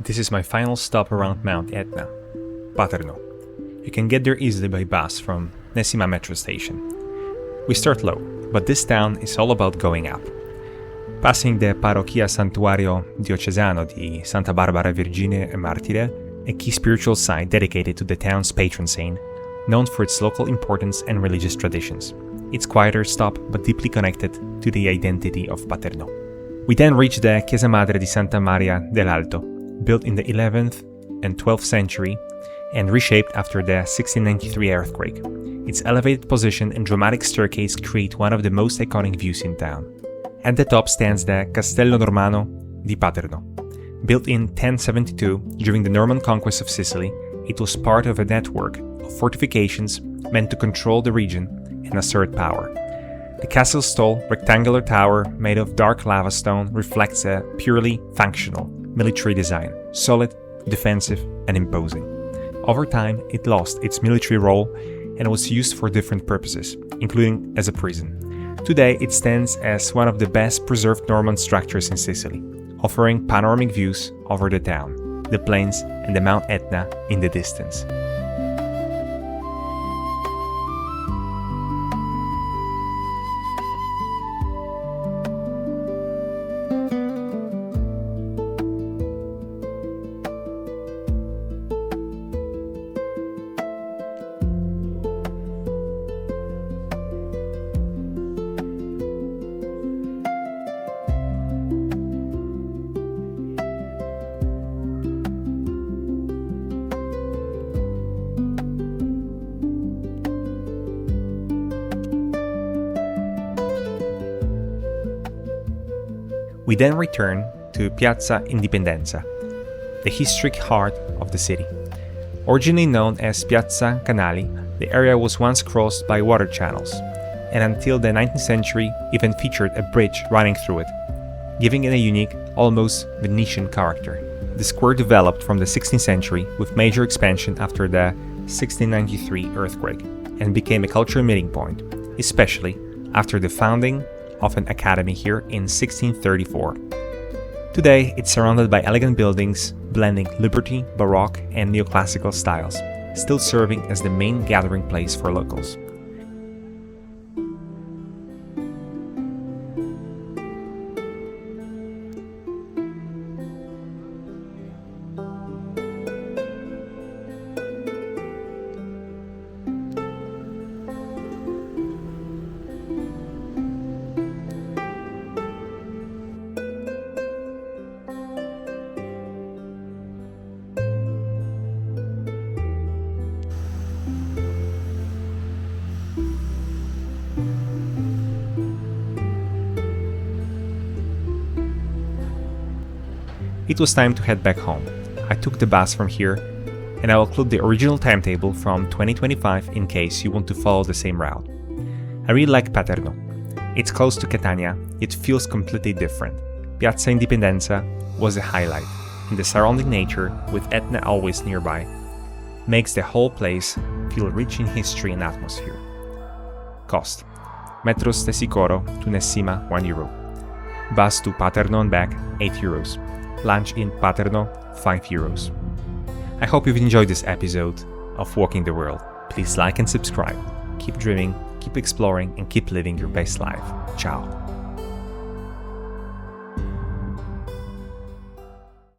This is my final stop around Mount Etna, Paterno. You can get there easily by bus from Nessima Metro Station. We start low, but this town is all about going up. Passing the Parrocchia Santuario diocesano di Santa Barbara Vergine e Martire, a key spiritual site dedicated to the town's patron saint, known for its local importance and religious traditions. It's quieter stop, but deeply connected to the identity of Paterno. We then reach the Chiesa Madre di Santa Maria dell'Alto, built in the 11th and 12th century and reshaped after the 1693 earthquake. Its elevated position and dramatic staircase create one of the most iconic views in town. At the top stands the Castello Normanno di Paternò. Built in 1072 during the Norman conquest of Sicily, it was part of a network of fortifications meant to control the region and assert power. The castle's tall, rectangular tower made of dark lava stone reflects a purely functional military design, solid, defensive, and imposing. Over time, it lost its military role and was used for different purposes, including as a prison. Today, it stands as one of the best preserved Norman structures in Sicily, offering panoramic views over the town, the plains, and the Mount Etna in the distance. We then return to Piazza Indipendenza, the historic heart of the city. Originally known as Piazza Canali, the area was once crossed by water channels, and until the 19th century even featured a bridge running through it, giving it a unique, almost Venetian character. The square developed from the 16th century with major expansion after the 1693 earthquake, and became a cultural meeting point, especially after the founding of an academy here in 1634. Today, it's surrounded by elegant buildings blending Liberty, Baroque, and Neoclassical styles, still serving as the main gathering place for locals. It was time to head back home. I took the bus from here, and I will include the original timetable from 2025 in case you want to follow the same route. I really like Paterno. It's close to Catania, yet feels completely different. Piazza Indipendenza was a highlight, and the surrounding nature, with Etna always nearby, makes the whole place feel rich in history and atmosphere. Cost: Metro Sicuro to Nessima, €1. Bus to Paterno and back, €8. Lunch in Paterno, €5. I hope you've enjoyed this episode of Walking the World. Please like and subscribe. Keep dreaming, keep exploring, and keep living your best life. Ciao.